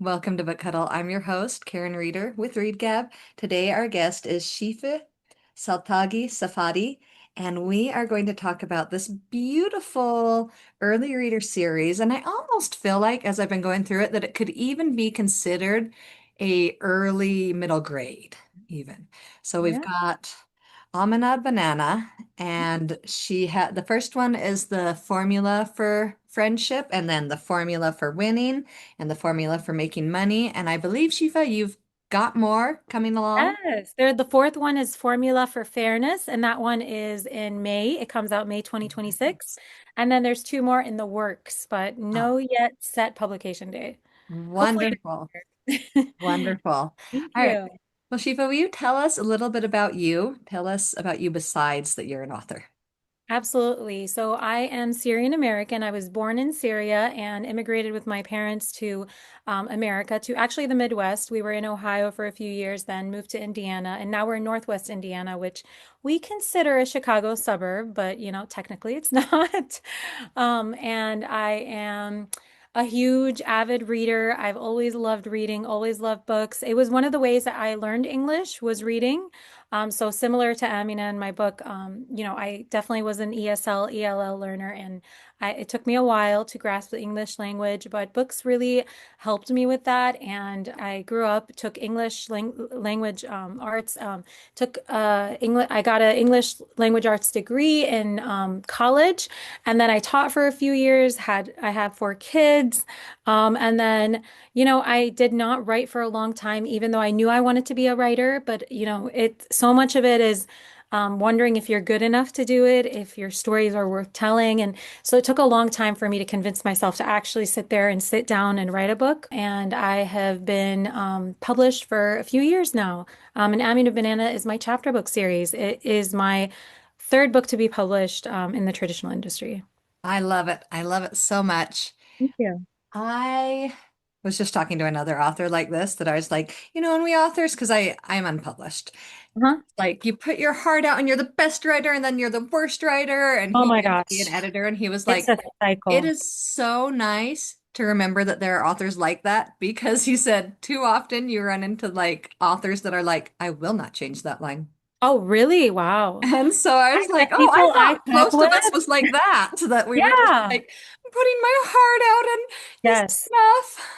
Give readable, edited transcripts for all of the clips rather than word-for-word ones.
Welcome to BookHuddle. I'm your host, Karen Reeder with Readgab. Today, our guest is Shifa Saltagi Safadi, and we are going to talk about this beautiful early reader series. And I almost feel like, as I've been going through it, that it could even be considered a early middle grade, even. So we've Yeah. got Amina Banana, and she had the first one is the formula for friendship, and then the formula for winning and the formula for making money. And I believe, Shifa, you've got more coming along. Yes. The fourth one is Formula for Fairness, and that one is in May. It comes out May 2026. Nice. And then there's two more in the works, but Oh, no yet set publication day. Hopefully wonderful. next year. Wonderful. All Thank right. you. Well, Shifa, will you tell us a little bit about you? Tell us about you besides that you're an author. Absolutely. So I am Syrian American. I was born in Syria and immigrated with my parents to America, to actually the Midwest. We were in Ohio for a few years, then moved to Indiana, and now we're in Northwest Indiana, which we consider a Chicago suburb, but technically it's not. And I am a huge avid reader. I've always loved reading, always loved books. It was one of the ways that I learned English was reading. So similar to Amina in my book, I definitely was an ESL, ELL learner, and it took me a while to grasp the English language, but books really helped me with that. And I grew up, took English language arts, took English. I got an English language arts degree in college, and then I taught for a few years. I have four kids, and then. I did not write for a long time, even though I knew I wanted to be a writer. But, so much of it is wondering if you're good enough to do it, if your stories are worth telling. And so it took a long time for me to convince myself to actually sit there and sit down and write a book. And I have been published for a few years now. And Amina Banana is my chapter book series. It is my third book to be published in the traditional industry. I love it. I love it so much. Thank you. I was just talking to another author like this that I was like, and we authors, because I'm unpublished. Uh-huh. Like you put your heart out and you're the best writer and then you're the worst writer. And Oh he my used to be an gosh. editor and he was It's like, a it cycle. is so nice to remember that there are authors like that because he said too often you run into like authors that are like, I will not change that line. Oh, really? Wow. And so I was I like, met oh, I people I thought talk most of with. us was like that, that we were just Yeah. like putting my heart out and this is Yes. enough.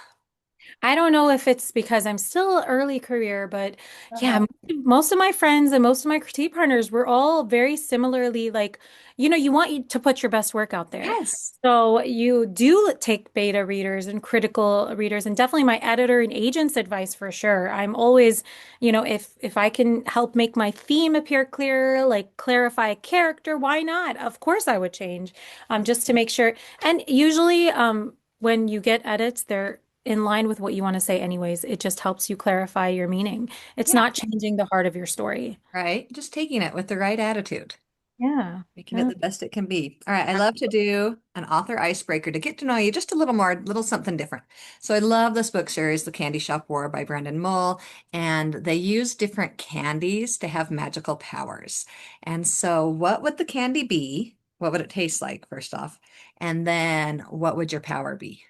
I don't know if it's because I'm still early career, but yeah, Uh-huh. most of my friends and most of my critique partners were all very similarly like, you want you to put your best work out there. Yes. So you do take beta readers and critical readers, and definitely my editor and agent's advice for sure. I'm always, if I can help make my theme appear clearer, like clarify a character, why not? Of course I would change, just to make sure. And usually, when you get edits, they're in line with what you want to say anyways. It just helps you clarify your meaning. It's Yeah. not changing the heart of your story. Right. Just taking it with the right attitude, Yeah. making it Yeah. the best it can be. All right. I love to do an author icebreaker to get to know you just a little more, little something different. So I love this book series, The Candy Shop War by Brendan Mull, and they use different candies to have magical powers. And so what would the candy be? What would it taste like, first off? And then what would your power be?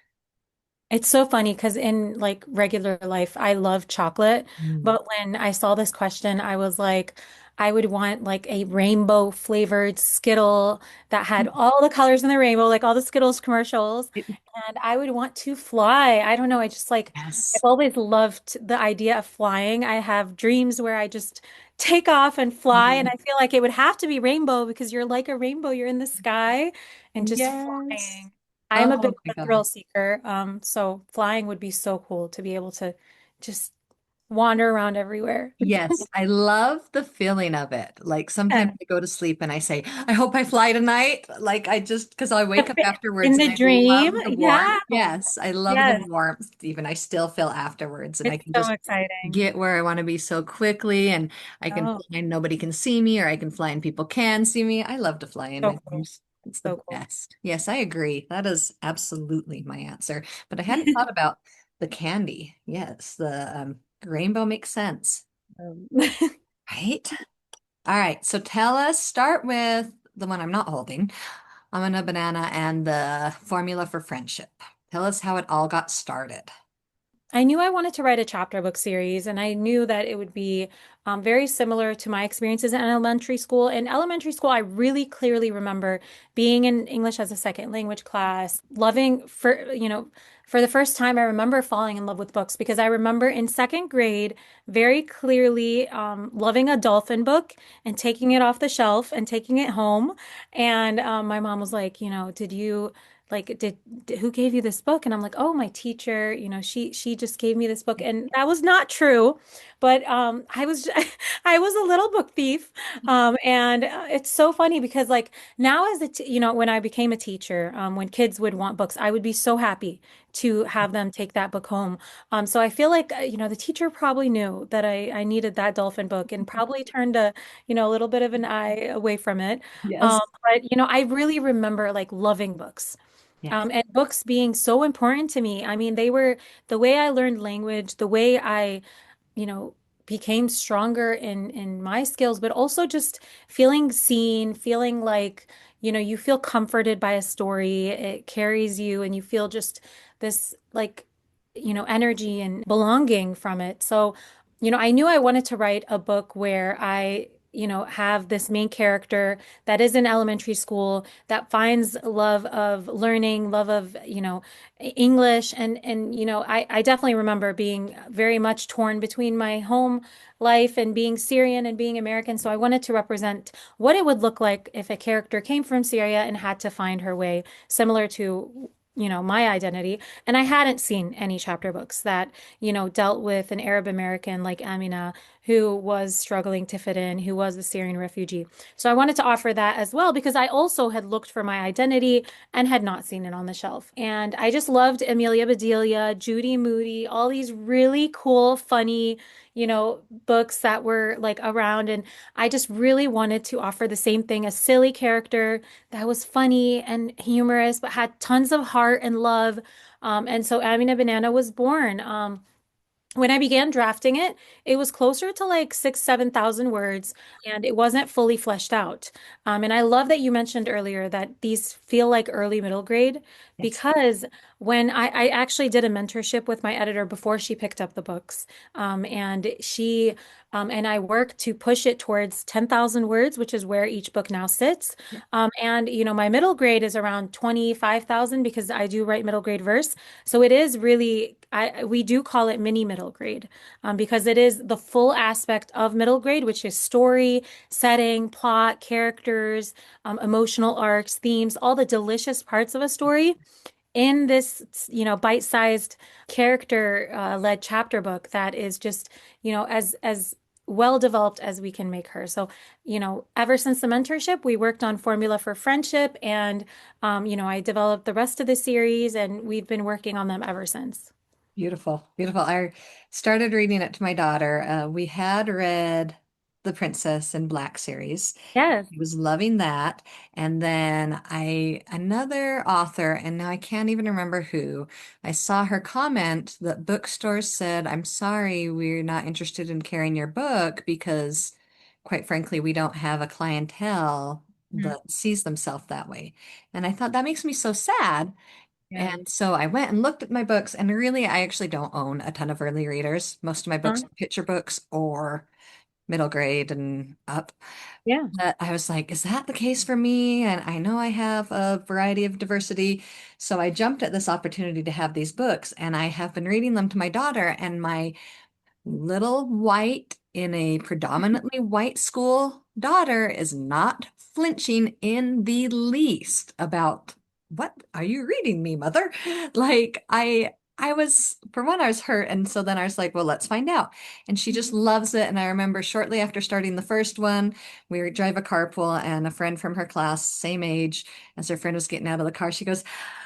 It's so funny because in like regular life, I love chocolate. Mm. But when I saw this question, I was like, I would want like a rainbow flavored Skittle that had all the colors in the rainbow, like all the Skittles commercials. And I would want to fly. I don't know. I just like, I've Yes. always loved the idea of flying. I have dreams where I just take off and fly. And Mhm. I feel like it would have to be rainbow because you're like a rainbow. You're in the sky and just Yes. flying. I am a bit Oh my of a God. thrill seeker, so flying would be so cool to be able to just wander around everywhere. Yes, I love the feeling of it. Like sometimes Yeah. I go to sleep and I say, I hope I fly tonight. Like I just, because I wake up In afterwards and the I dream, love the warmth. yeah. Yes, I love the Yes, warmth. Even I still feel afterwards and I it's can so just exciting. get where I want to be so quickly and I can Oh, fly and nobody can see me or I can fly and people can see me. I love to fly in so my cool. dreams. It's the So cool. best. Yes, I agree. That is absolutely my answer. But I hadn't thought about the candy. Yes, the rainbow makes sense. Um, Right? All right. So tell us, start with the one I'm not holding. I'm Banana and the formula for friendship. Tell us how it all got started. I knew I wanted to write a chapter book series, and I knew that it would be very similar to my experiences in elementary school. In elementary school, I really clearly remember being in English as a second language class, loving for the first time, I remember falling in love with books because I remember in second grade very clearly loving a dolphin book and taking it off the shelf and taking it home. And my mom was like, did you like who gave you this book? And I'm like, oh, my teacher, she just gave me this book. And that was not true. But I was I was a little book thief. And it's so funny because like now as when I became a teacher, when kids would want books, I would be so happy to have them take that book home. So I feel like the teacher probably knew that I needed that dolphin book and probably turned a little bit of an eye away from it. Yes. But I really remember like loving books. Yes. And books being so important to me. I mean, they were the way I learned language, the way I, you know, became stronger in my skills, but also just feeling seen, feeling like, you feel comforted by a story. It carries you and you feel just this like, energy and belonging from it. So, I knew I wanted to write a book where I, have this main character that is in elementary school that finds love of learning, love of, English. And I definitely remember being very much torn between my home life and being Syrian and being American. So I wanted to represent what it would look like if a character came from Syria and had to find her way, similar to, my identity. And I hadn't seen any chapter books that, dealt with an Arab American like Amina, who was struggling to fit in, who was a Syrian refugee. So I wanted to offer that as well because I also had looked for my identity and had not seen it on the shelf. And I just loved Amelia Bedelia, Judy Moody, all these really cool, funny, books that were like around. And I just really wanted to offer the same thing, a silly character that was funny and humorous, but had tons of heart and love. And so Amina Banana was born. When I began drafting it, it was closer to like 7,000 words, and it wasn't fully fleshed out. And I love that you mentioned earlier that these feel like early middle grade Yes. because when I actually did a mentorship with my editor before she picked up the books, and she and I worked to push it towards 10,000 words, which is where each book now sits. Yeah. And my middle grade is around 25,000 because I do write middle grade verse. So it is really, we do call it mini middle grade because it is the full aspect of middle grade, which is story, setting, plot, characters, emotional arcs, themes, all the delicious parts of a story in this, bite-sized character led chapter book that is just, as well developed as we can make her. So, ever since the mentorship, we worked on formula for friendship and, I developed the rest of the series and we've been working on them ever since. Beautiful, beautiful. I started reading it to my daughter. We had read the Princess in Black series. Yes. I was loving that. And then another author, and now I can't even remember who, I saw her comment that bookstores said, I'm sorry, we're not interested in carrying your book because, quite frankly, we don't have a clientele Mhm. that sees themselves that way. And I thought that makes me so sad. Yeah. And so I went and looked at my books, and really, I actually don't own a ton of early readers. Most of my books Huh? are picture books or middle grade and up. Yeah. But I was like, is that the case for me? And I know I have a variety of diversity. So I jumped at this opportunity to have these books, and I have been reading them to my daughter, and my little white in a predominantly white school daughter is not flinching in the least about what are you reading me, mother? Like I was for one I was hurt, and so then I was like, well, let's find out. And she just loves it. And I remember shortly after starting the first one, we drive a carpool, and a friend from her class, same age as her friend, was getting out of the car. She goes,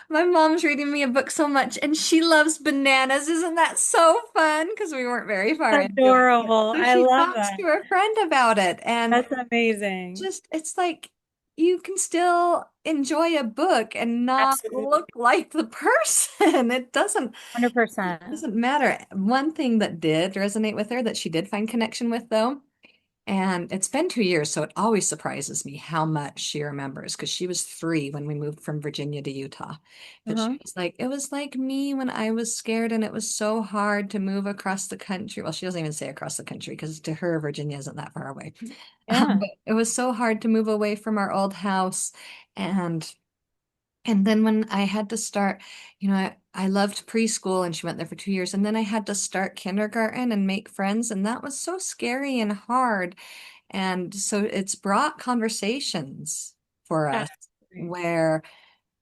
my mom's reading me a book so much and she loves bananas. Isn't that so fun? Because we weren't very far into it yet. Adorable. So I she love talks to that. her friend about it. And That's amazing. just, it's like you can still enjoy a book and not Absolutely. look like the person. It 100%. doesn't matter. One thing that did resonate with her that she did find connection with, though, And it's been 2 years, so it always surprises me how much she remembers because she was 3 when we moved from Virginia to Utah. But she Uh-huh. was like, it was like me when I was scared and it was so hard to move across the country. Well, she doesn't even say across the country because to her, Virginia isn't that far away. Yeah. But it was so hard to move away from our old house. And and then when I had to start, I loved preschool and she went there for 2 years. And then I had to start kindergarten and make friends. And that was so scary and hard. And so it's brought conversations for us Absolutely. where,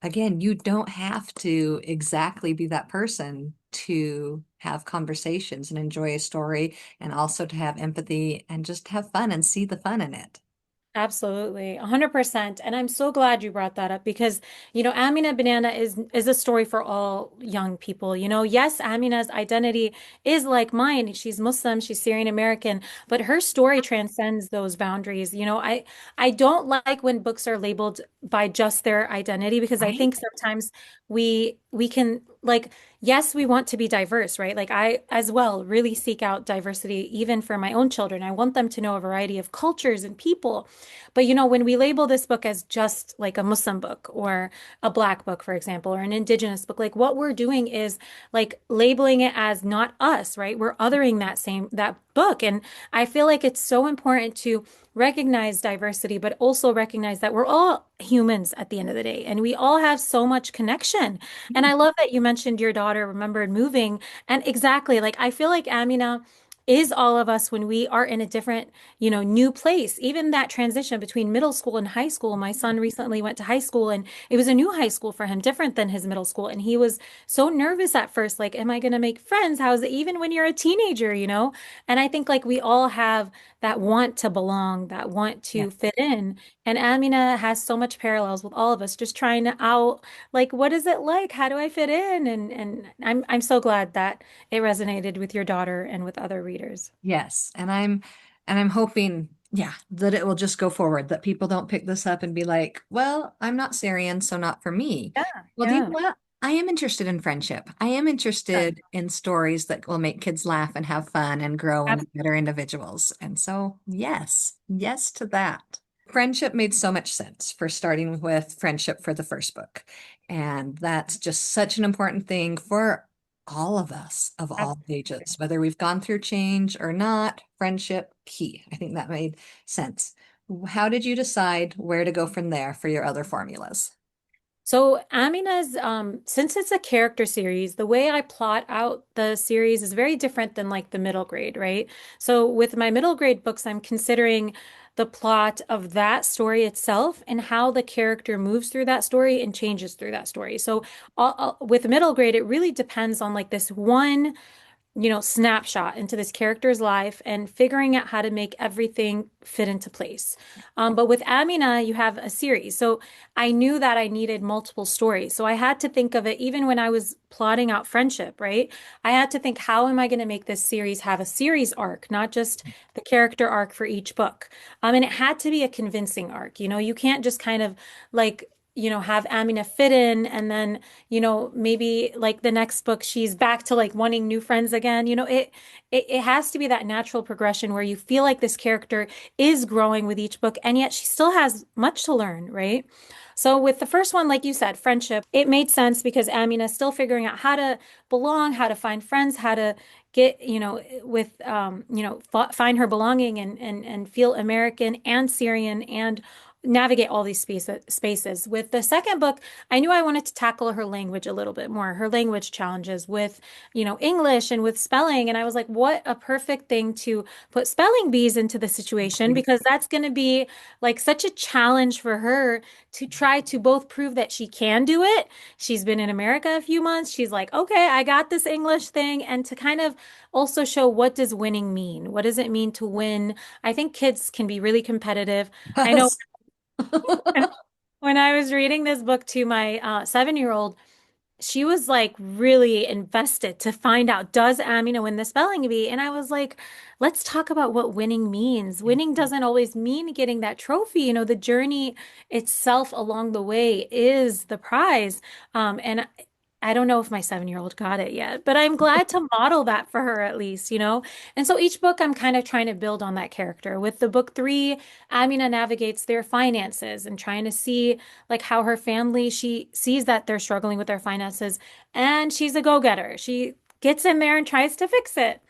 again, you don't have to exactly be that person to have conversations and enjoy a story and also to have empathy and just have fun and see the fun in it. Absolutely, 100%. And I'm so glad you brought that up because, Amina Banana is a story for all young people. Yes, Amina's identity is like mine. She's Muslim, she's Syrian American, but her story transcends those boundaries. I don't like when books are labeled by just their identity because I Right? think sometimes we can like yes, we want to be diverse, right? Like I as well really seek out diversity even for my own children. I want them to know a variety of cultures and people. But when we label this book as just like a Muslim book or a Black book, for example, or an Indigenous book, like what we're doing is like labeling it as not us, right? We're othering that book. And I feel like it's so important to recognize diversity, but also recognize that we're all humans at the end of the day, and we all have so much connection. And I love that you mentioned your daughter remembered moving. And exactly, like I feel like Amina is all of us when we are in a different new place. Even that transition between middle school and high school. My son recently went to high school and it was a new high school for him, different than his middle school. And he was so nervous at first, like, am I going to make friends? How is it even when you're a teenager? And I think like we all have that want to belong, that want Yeah. to fit in. And Amina has so much parallels with all of us, just trying to out, like, what is it like? How do I fit in? And I'm so glad that it resonated with your daughter and with other readers. Yes, and I'm hoping, yeah, that it will just go forward, that people don't pick this up and be like, well, I'm not Syrian, so not for me. Yeah, Well, do you yeah. know what? I am interested in friendship. I am interested in stories that will make kids laugh and have fun and grow and be better individuals. And so, yes, yes to that. Friendship made so much sense for starting with friendship for the first book. And that's just such an important thing for all of us of all Absolutely. ages, whether we've gone through change or not, friendship key. I think that made sense. How did you decide where to go from there for your other formulas? So Amina's, since it's a character series, the way I plot out the series is very different than like the middle grade, right? So with my middle grade books, I'm considering the plot of that story itself and how the character moves through that story and changes through that story. So with middle grade, it really depends on like this one snapshot into this character's life and figuring out how to make everything fit into place. But with Amina, you have a series. So I knew that I needed multiple stories. So I had to think of it even when I was plotting out friendship, right? I had to think, how am I going to make this series have a series arc, not just the character arc for each book? And it had to be a convincing arc. You can't just kind of like, have Amina fit in and then maybe like the next book, she's back to like wanting new friends again. It has to be that natural progression where you feel like this character is growing with each book, and yet she still has much to learn, right? So with the first one, like you said, friendship, it made sense because Amina's still figuring out how to belong, how to find friends, how to get, with find her belonging and feel American and Syrian and navigate all these spaces. With the second book, I knew I wanted to tackle her language a little bit more, her language challenges with, English and with spelling. And I was like, what a perfect thing to put spelling bees into the situation because that's going to be like such a challenge for her to try to both prove that she can do it. She's been in America a few months. She's like, okay, I got this English thing. And to kind of also show what does winning mean? What does it mean to win? I think kids can be really competitive. I know Yes. when I was reading this book to my 7-year-old, she was like really invested to find out, does Amina win the spelling bee? And I was like, let's talk about what winning means. Winning doesn't always mean getting that trophy. The journey itself along the way is the prize. And I don't know if my 7-year-old got it yet, but I'm glad to model that for her at least, you know? And so each book I'm kind of trying to build on that character. With the book three, Amina navigates their finances and trying to see like how her family, she sees that they're struggling with their finances and she's a go-getter. She gets in there and tries to fix it.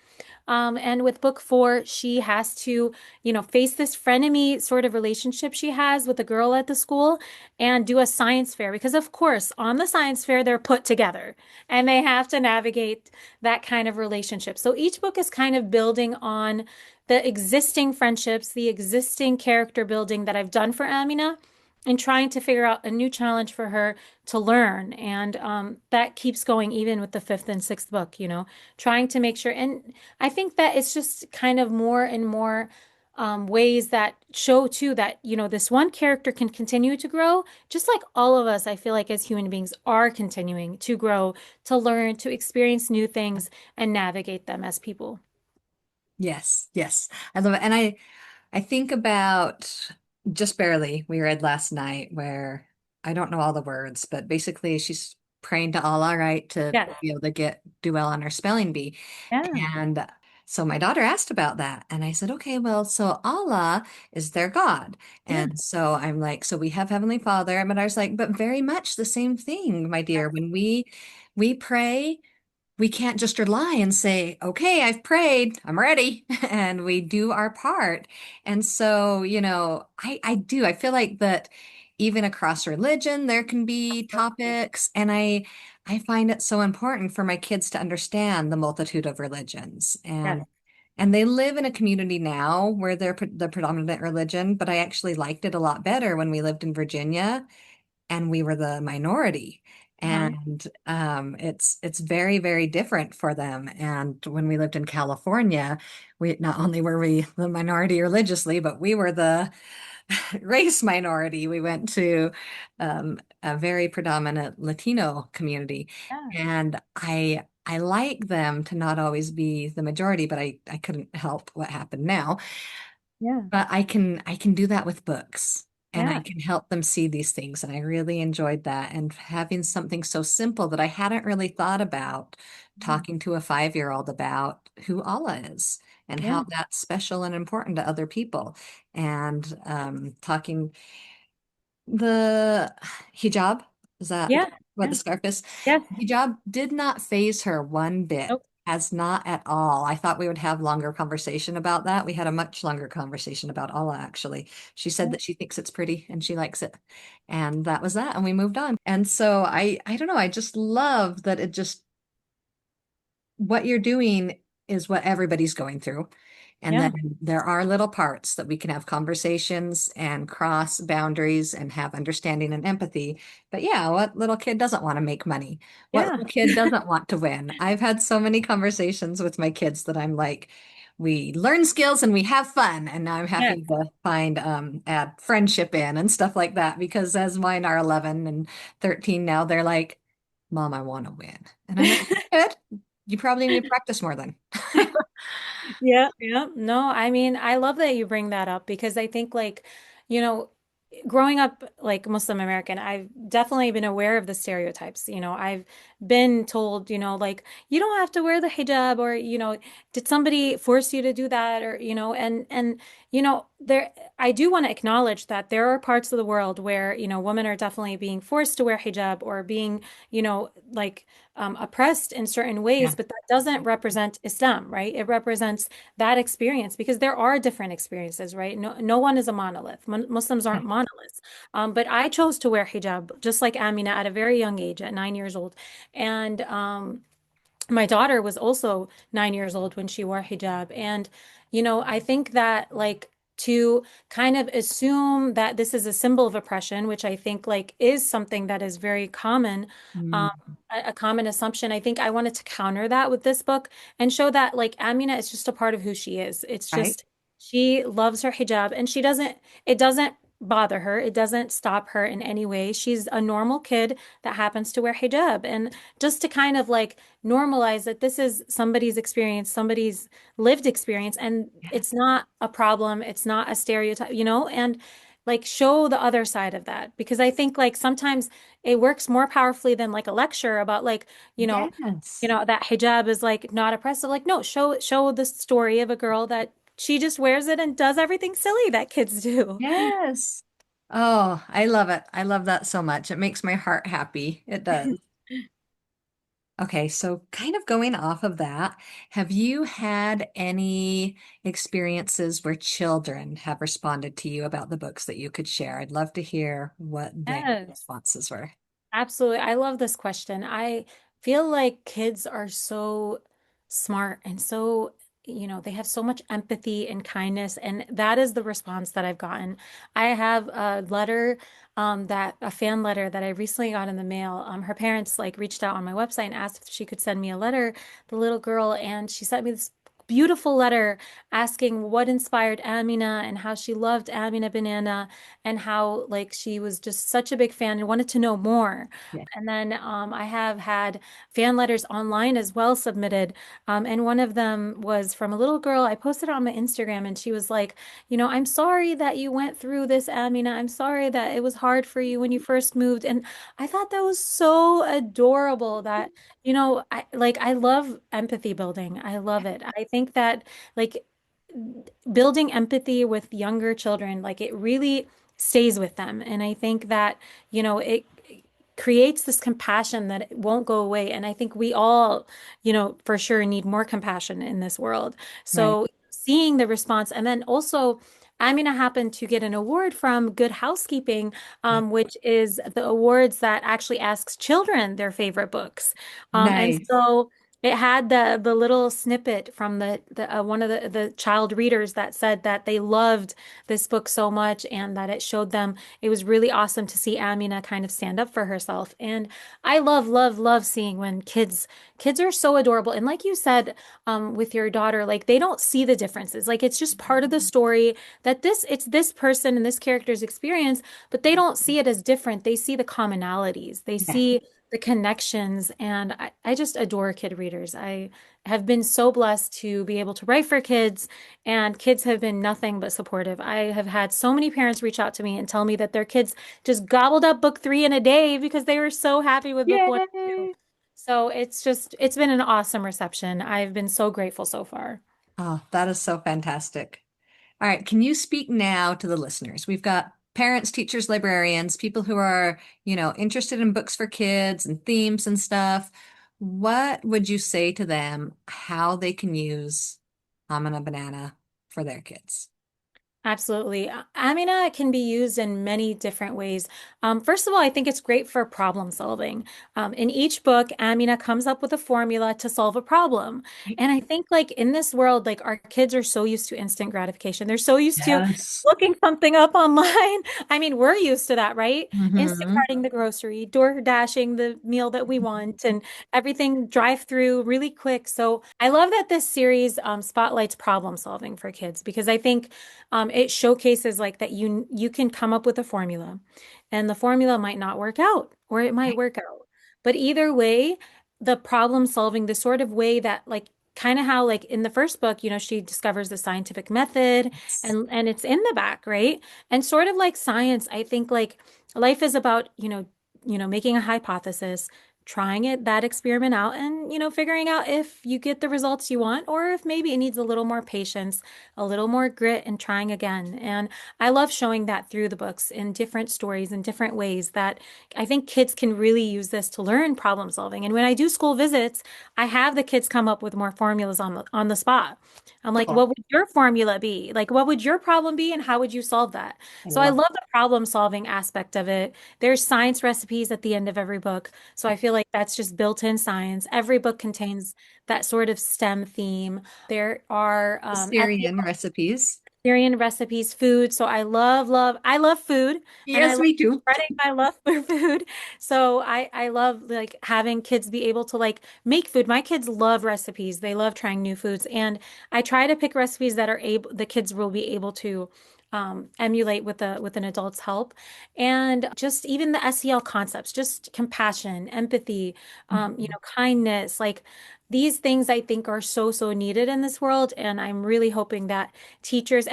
And with book four, she has to, face this frenemy sort of relationship she has with a girl at the school and do a science fair because, of course, on the science fair, they're put together and they have to navigate that kind of relationship. So each book is kind of building on the existing friendships, the existing character building that I've done for Amina and trying to figure out a new challenge for her to learn. And that keeps going even with the fifth and sixth book, trying to make sure. And I think that it's just kind of more and more ways that show too that, this one character can continue to grow, just like all of us, I feel like as human beings are continuing to grow, to learn, to experience new things and navigate them as people. Yes, yes. I love it. And I think about Just Barely, we read last night, where I don't know all the words, but basically she's praying to Allah, right, to Yes. be able to do well on her spelling bee. Yeah. And so my daughter asked about that. And I said, okay, well, so Allah is their God. Yeah. And so I'm like, so we have Heavenly Father. But I was like, but very much the same thing, my dear. When we pray, we can't just rely and say, okay, I've prayed, I'm ready, and we do our part. And so, I do, I feel like that even across religion, there can be topics, and I find it so important for my kids to understand the multitude of religions. Yes. And they live in a community now where they're the predominant religion, but I actually liked it a lot better when we lived in Virginia and we were the minority. Uh-huh. And it's very, very different for them. And when we lived in California, we not only were we the minority religiously, but we were the race minority. We went to a very predominant Latino community. Yeah. And I like them to not always be the majority, but I couldn't help what happened now. Yeah. But I can do that with books and I Yeah. can help them see these things. And I really enjoyed that. And having something so simple that I hadn't really thought about Yeah. talking to a 5-year-old about who Allah is and how Yeah. that's special and important to other people. And talking the hijab, is that Yeah. what the Yeah. scarf is? Yes. Hijab did not phase her one bit. Nope. Has not at all. I thought we would have longer conversation about that. We had a much longer conversation about Allah, actually. She said Yeah. that she thinks it's pretty and she likes it. And that was that. And we moved on. And so I don't know. I just love that it just what you're doing is what everybody's going through. And Yeah. then there are little parts that we can have conversations and cross boundaries and have understanding and empathy. But yeah, what little kid doesn't want to make money? What Yeah. little kid doesn't want to win? I've had so many conversations with my kids that I'm like, we learn skills and we have fun. And now I'm Yes. happy to find add friendship in and stuff like that because as mine are 11 and 13 now, they're like, Mom, I want to win. And I'm like, good. You probably need to practice more then. Yeah, yeah. No, I mean, I love that you bring that up because I think like, you know, growing up like Muslim American, I've definitely been aware of the stereotypes. I've been told, like you don't have to wear the hijab or, did somebody force you to do that or, and there I do want to acknowledge that there are parts of the world where, women are definitely being forced to wear hijab or being, like oppressed in certain Yeah. ways, but that doesn't represent Islam, right? It represents that experience because there are different experiences, right? No one is a monolith. Muslims Yeah. aren't monoliths. But I chose to wear hijab, just like Amina, at a very young age, at 9 years old. And my daughter was also 9 years old when she wore hijab. And, I think that like to kind of assume that this is a symbol of oppression, which I think like is something that is very common, um, Mm, a common assumption. I think I wanted to counter that with this book and show that like Amina is just a part of who she is. It's right? just she loves her hijab and it doesn't bother her. It doesn't stop her in any way. She's a normal kid that happens to wear hijab. And just to kind of like normalize that this is somebody's experience, somebody's lived experience, and Yeah. it's not a problem. It's not a stereotype, and like show the other side of that because I think like sometimes it works more powerfully than like a lecture about like, Yes. that hijab is like not oppressive. Like, no, show the story of a girl that she just wears it and does everything silly that kids do. Yes. Oh, I love it. I love that so much. It makes my heart happy. It does. Okay, so kind of going off of that, have you had any experiences where children have responded to you about the books that you could share? I'd love to hear what their Yes. responses were. Absolutely. I love this question. I feel like kids are so smart and so, they have so much empathy and kindness. And that is the response that I've gotten. I have a letter, a fan letter that I recently got in the mail. Her parents like reached out on my website and asked if she could send me a letter, the little girl, and she sent me this beautiful letter asking what inspired Amina and how she loved Amina Banana and how like she was just such a big fan and wanted to know more. Yeah. And then I have had fan letters online as well submitted. And one of them was from a little girl. I posted on my Instagram and she was like, I'm sorry that you went through this, Amina. I'm sorry that it was hard for you when you first moved. And I thought that was so adorable that, I love empathy building. I love it. I think that like building empathy with younger children, like it really stays with them. And I think that, it creates this compassion that it won't go away. And I think we all, for sure need more compassion in this world. Right. So seeing the response, and then also, Amina happened to get an award from Good Housekeeping, which is the awards that actually asks children their favorite books. And Nice. so it had the little snippet from the one of the child readers that said that they loved this book so much and that it showed them it was really awesome to see Amina kind of stand up for herself. And I love, love, love seeing when kids are so adorable. And like you said, with your daughter, like they don't see the differences. Like it's just part of the story that it's this person and this character's experience, but they don't see it as different. They see the commonalities. They Yeah. see the connections. And I just adore kid readers. I have been so blessed to be able to write for kids, and kids have been nothing but supportive. I have had so many parents reach out to me and tell me that their kids just gobbled up book three in a day because they were so happy with book one and two. Yay. So it's been an awesome reception. I've been so grateful so far. Oh, that is so fantastic. All right, can you speak now to the listeners? We've got parents, teachers, librarians, people who are, interested in books for kids and themes and stuff. What would you say to them how they can use Amina Banana for their kids? Absolutely. Amina can be used in many different ways. First of all, I think it's great for problem solving. In each book, Amina comes up with a formula to solve a problem. And I think like in this world, like our kids are so used to instant gratification. They're so used to Yes. looking something up online. I mean, we're used to that, right? Hmm. Instacarting the grocery, door dashing the meal that we want, and everything drive through really quick. So I love that this series spotlights problem solving for kids because I think it showcases like that you can come up with a formula and the formula might not work out or it might work out. But either way, the problem solving, the sort of way that like kind of how like in the first book, she discovers the scientific method and it's in the back, right? And sort of like science, I think like life is about, making a hypothesis, trying that experiment out and, figuring out if you get the results you want or if maybe it needs a little more patience, a little more grit and trying again. And I love showing that through the books in different stories in different ways that I think kids can really use this to learn problem solving. And when I do school visits, I have the kids come up with more formulas on the spot. I'm like, Cool. what would your formula be? Like, what would your problem be and how would you solve that? I So I love love the problem solving aspect of it. There's science recipes at the end of every book. So I feel like that's just built-in science. Every book contains that sort of STEM theme. There are the at the Syrian recipes. Syrian recipes, food. So I love food and I Yes, love me too. spreading my love for food. So I love like having kids be able to like make food. My kids love recipes. They love trying new foods. And I try to pick recipes that are able the kids will be able to emulate with an adult's help. And just even the SEL concepts, just compassion, empathy, kindness, like these things I think are so, so needed in this world. And I'm really hoping that teachers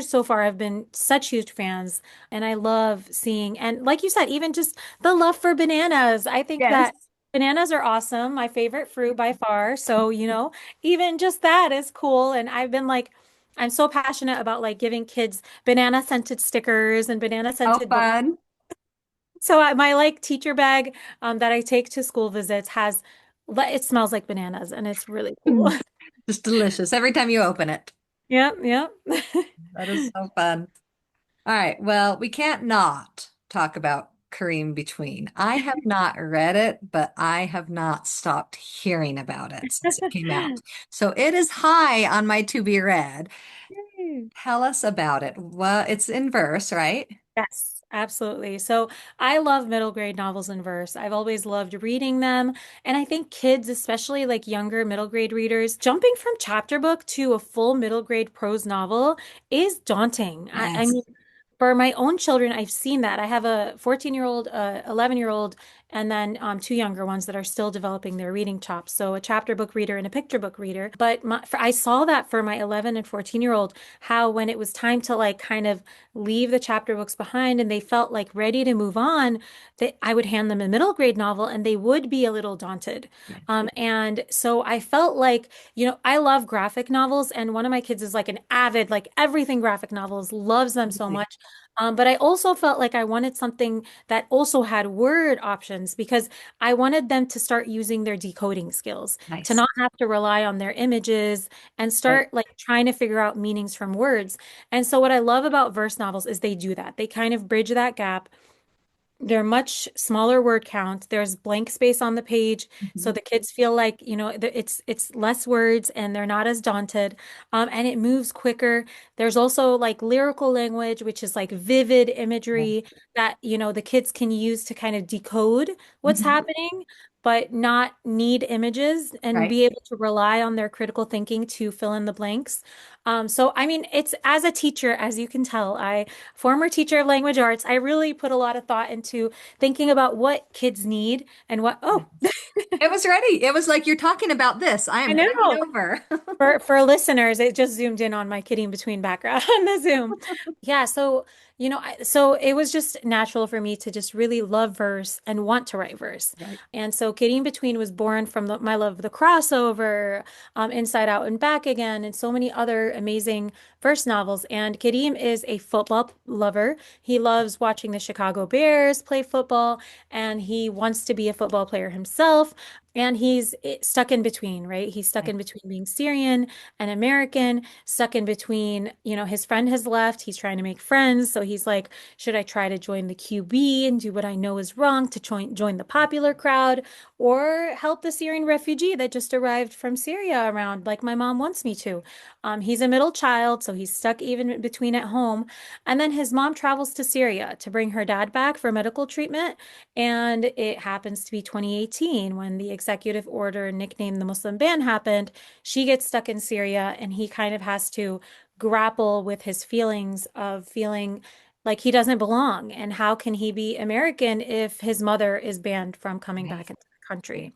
so far have been such huge fans. And I love seeing, and like you said, even just the love for bananas. I think Yes. that bananas are awesome, my favorite fruit by far. So, even just that is cool. And I've been like, I'm so passionate about like giving kids banana scented stickers and banana How scented books. fun. So my like teacher bag that I take to school visits has it smells like bananas and it's really cool. Mm. Just delicious every time you open it. Yep, yep. That is so fun. All right. Well, we can't not talk about Kareem Between. I have not read it, but I have not stopped hearing about it since it came out. So it is high on my to be read. Yay. Tell us about it. Well, it's in verse, right? Yes, absolutely. So I love middle grade novels in verse. I've always loved reading them. And I think kids, especially like younger middle grade readers, jumping from chapter book to a full middle grade prose novel is daunting. I Yes. mean, for my own children, I've seen that. I have a 14-year-old, 11-year-old, and then two younger ones that are still developing their reading chops. So a chapter book reader and a picture book reader. But I saw that for my 11 and 14-year-old, how when it was time to like kind of leave the chapter books behind and they felt like ready to move on, that I would hand them a middle grade novel and they would be a little daunted. Yes. And so I felt like, I love graphic novels, and one of my kids is like an avid, like everything graphic novels, loves them so much. But I also felt like I wanted something that also had word options because I wanted them to start using their decoding skills, to Nice. not have to rely on their images and Right. start like trying to figure out meanings from words. And so what I love about verse novels is they do that. They kind of bridge that gap. They're much smaller word count. There's blank space on the page, so Mhm. the kids feel like, it's less words and they're not as daunted. And it moves quicker. There's also like lyrical language, which is like vivid Yeah. imagery that, the kids can use to kind of decode what's Mhm. happening, but not need images and Right. be able to rely on their critical thinking to fill in the blanks. So I mean, it's as a teacher, as you can tell, former teacher of language arts, I really put a lot of thought into thinking about what kids need and what, Yeah. oh, It was ready. It was like you're talking about this. I I am taking know. over. For listeners, it just zoomed in on my Kareem Between background on the Zoom. Yeah, so so it was just natural for me to just really love verse and want to write verse. Right. And so Kareem Between was born from my love of the crossover, Inside Out and Back Again, and so many other amazing verse novels. And Kareem is a football lover. He loves watching the Chicago Bears play football, and he wants to be a football player himself. And he's stuck in between, right? He's stuck Right. in between being Syrian and American, stuck in between, his friend has left. He's trying to make friends. So he's like, should I try to join the QB and do what I know is wrong to join the popular crowd, or help the Syrian refugee that just arrived from Syria around like my mom wants me to? He's a middle child, so he's stuck even between at home. And then his mom travels to Syria to bring her dad back for medical treatment. And it happens to be 2018 when the executive order nicknamed the Muslim ban happened. She gets stuck in Syria and he kind of has to grapple with his feelings of feeling like he doesn't belong. And how can he be American if his mother is banned from coming Right. back into the Right. country?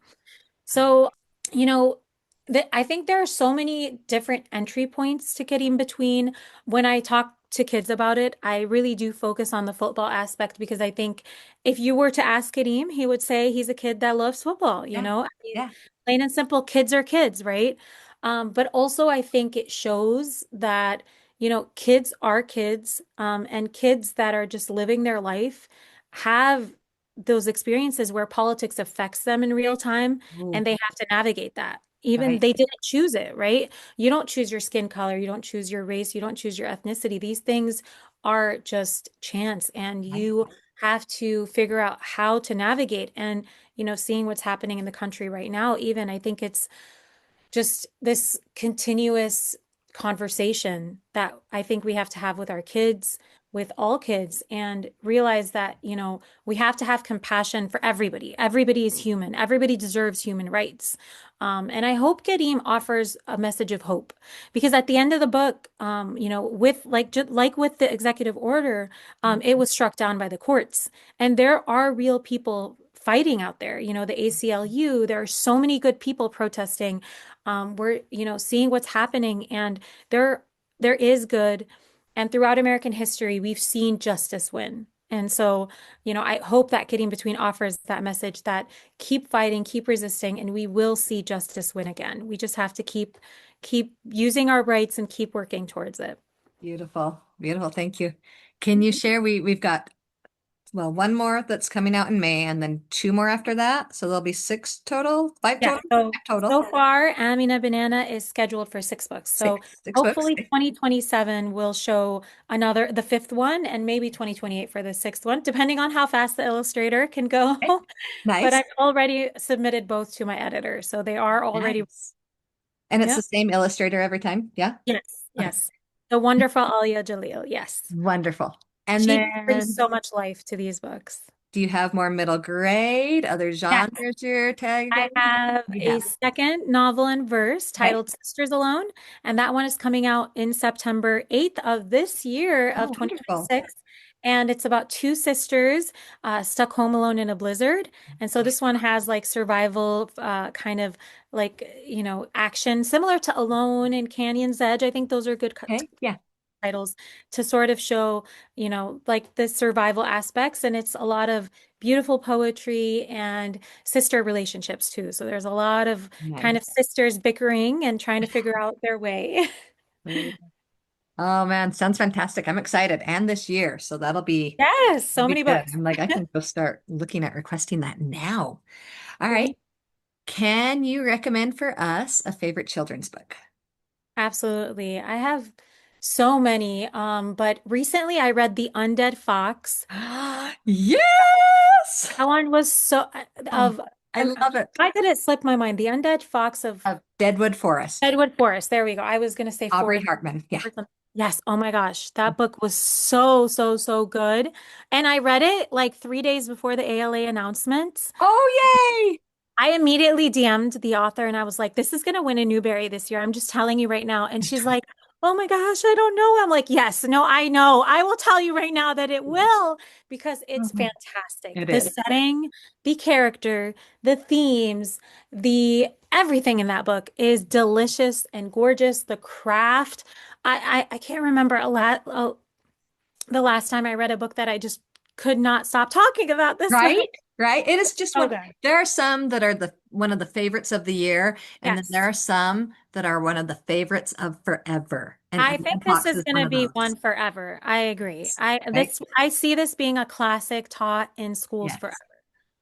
So, you know, I think there are so many different entry points to get in between. When I talk to kids about it, I really do focus on the football aspect because I think if you were to ask Kareem, he would say he's a kid that loves football, Yeah. I mean, Yeah. plain and simple, kids are kids, right? But also I think it shows that, kids are kids, and kids that are just living their life have those experiences where politics affects them in real time Ooh. and they have to navigate that. Even Right. they didn't choose it, right? You don't choose your skin color, you don't choose your race, you don't choose your ethnicity. These things are just chance, and Right. you have to figure out how to navigate. And, seeing what's happening in the country right now, even I think it's just this continuous conversation that I think we have to have with our kids, with all kids, and realize that, we have to have compassion for everybody. Everybody is human. Everybody deserves human rights. And I hope Kadeem offers a message of hope because at the end of the book, with like with the executive order, it was struck down by the courts, and there are real people fighting out there. The ACLU, there are so many good people protesting. We're, seeing what's happening, and there is good. And throughout American history, we've seen justice win. And so, I hope that Getting Between offers that message that keep fighting, keep resisting, and we will see justice win again. We just have to keep using our rights and keep working towards it. Beautiful. Beautiful. Thank you. Can you share? We've got, well, one more that's coming out in May and then two more after that. So there'll be six total, five Yeah, total, so five total, so far, Amina Banana is scheduled for 6 books. So six books. hopefully 2027 will show the fifth one, and maybe 2028 for the sixth one, depending on how fast the illustrator can go. Okay. But Nice. I've already submitted both to my editor, so they are already, Nice. And it's yeah. the same illustrator every time. Yeah. Yes, Okay. yes. The wonderful Alia Jalil. Yes. Wonderful. And She brings then so much life to these books. do you have more middle grade, other Yes. genres you're I tagging? have You a have. second novel in verse Okay. titled Sisters Alone, and that one is coming out in September 8th of this year of Oh, wonderful. 2026. And it's about two sisters stuck home alone in a blizzard. And so this one has like survival kind of like, action similar to Alone and Canyon's Edge. I think those are good Okay. Yeah. titles to sort of show, like the survival aspects. And it's a lot of beautiful poetry and sister relationships too. So there's a lot of kind of Nice. sisters bickering and trying to figure out their way. Oh man, sounds fantastic. I'm excited. And this year, so Yes, that'll so be many good. books. I'm like, I can go start looking at requesting that now. All right. Great. Can you recommend for us a favorite children's book? Absolutely. I have so many. But recently I read The Undead Fox. Yes. That one was so Oh, of I love it. why did it slip my mind? The Undead Fox of Of Deadwood Forest. Deadwood Forest. There we go. I was going to say Aubrey Forest Hartman. Yeah. or something. Yes. Oh my gosh. That book was so, so, so good. And I read it like 3 days before the ALA announcements. Oh, yay. I immediately DM'd the author and I was like, this is going to win a Newbery this year. I'm just telling you right now. And she's like, oh my gosh, I don't know. I'm like, yes, no, I know. I will tell you right now that it will because it's Mhm. fantastic. It The is. setting, the character, the themes, the everything in that book is delicious and gorgeous. The craft. I can't remember the last time I read a book that I just could not stop talking about this much. Right? Right? It is just So one. good. There are some that are the one of the favorites of the year, and then there Yes. are some that are one of the favorites of forever. And I think Ellen this Fox is is going one to of be those. one forever. I agree. Right? I see this being a classic taught in schools forever.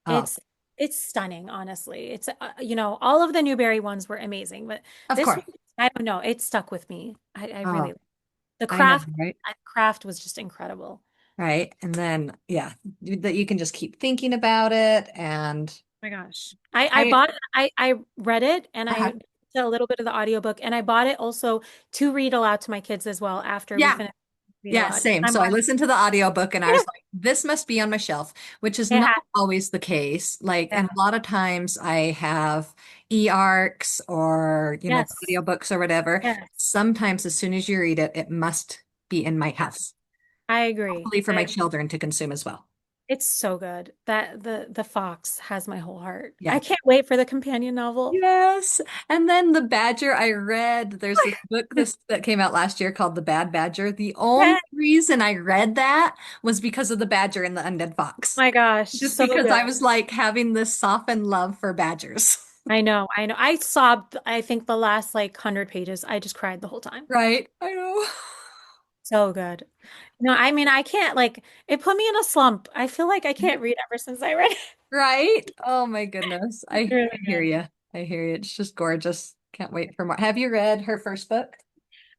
Yes. Oh, It's stunning, honestly. It's all of the Newbery ones were amazing, but of this course. one, I don't know, it stuck with me. I Oh, really the I know, craft right? craft was just incredible. Right. And then, yeah, that you can just keep thinking about it. And My gosh. I I, bought I read it and I uh, did a little bit of the audiobook and I bought it also to read aloud to my kids as well after we yeah, finished read yeah, aloud. same. I'm So I like, listened to the audiobook and I was like, this must be on my shelf, which is it not has, always the case. Like, yeah. and a lot of times I have e-arcs or, Yes. audiobooks or whatever. Yes. Sometimes as soon as you read it, it must be in my house, I agree. hopefully for my children to consume as well. It's so good. That the Fox has my whole heart. I Yeah. can't wait for the companion novel. Yes. And then The Badger, I read, there's this book that came out last year called The Bad Badger. The only Yeah. reason I read that was because of the badger and the undead fox. My gosh, Just so because good. I was like having this softened love for badgers. I know, I know. I sobbed, I think the last like 100 pages. I just cried the whole time. Right? I know. So good. No, I mean, I can't like it put me in a slump. I feel like I can't read ever since I read it. Right? Oh my goodness. It's I really hear good. you. I hear you. It's just gorgeous. Can't wait for more. Have you read her first book?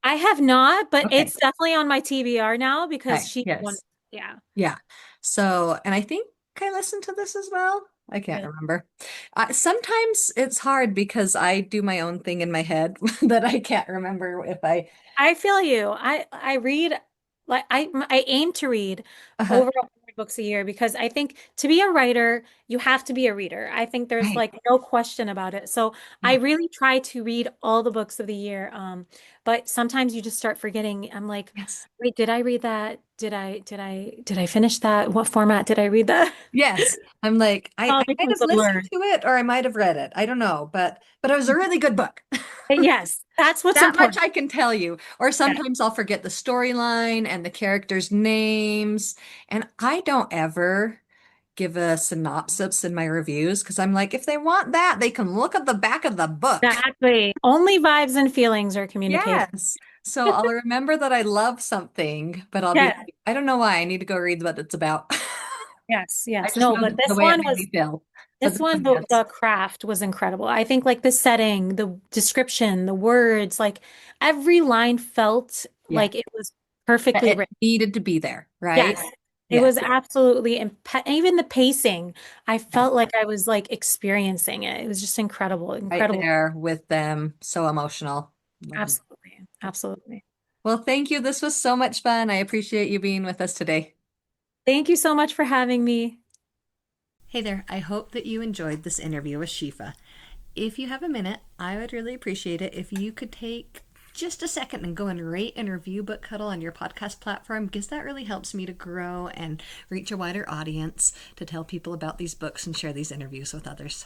I have not, but Okay. it's definitely on my TBR now because Okay. she's one. Yes. Yeah. Yeah. So, and I think I listened to this as well. I can't Really. remember. Sometimes it's hard because I do my own thing in my head that I can't remember if I. I feel you. I read like I aim to read Uh-huh. over 100 books a year because I think to be a writer, you have to be a reader. I think there's Right. like no question about it. So I Yeah. really try to read all the books of the year. But sometimes you just start forgetting. I'm like, Yes. wait, did I read that? Did I finish that? What format did I read that? Yes. I'm like, All I might becomes have a listened blur. to it or I might have read it. I don't know, but it was a really good book. Yes, that's what's That much important. I can tell you. Or Yeah. sometimes I'll forget the storyline and the characters' names. And I don't ever give a synopsis in my reviews because I'm like, if they want that, they can look at the back of the book. Exactly. Only vibes and feelings are communicated. Yes. So I'll remember that I love something, but I'll be Yes, like, I don't know why. I need to go read what it's about. yes, I yes. just No, know but the this way it one made was me feel. But this this one, one, the, yes. the craft was incredible. I think like the setting, the description, the words, like every line felt Yeah. like it was perfectly It written. needed to be there, right? Yes. It Yes. was absolutely even the pacing, I felt like I was like experiencing it. It was just incredible, Right incredible. there with them. So emotional. Love it. Absolutely. Absolutely. Well, thank you. This was so much fun. I appreciate you being with us today. Thank you so much for having me. Hey there. I hope that you enjoyed this interview with Shifa. If you have a minute, I would really appreciate it if you could take just a second and go and rate and review BookHuddle on your podcast platform because that really helps me to grow and reach a wider audience to tell people about these books and share these interviews with others.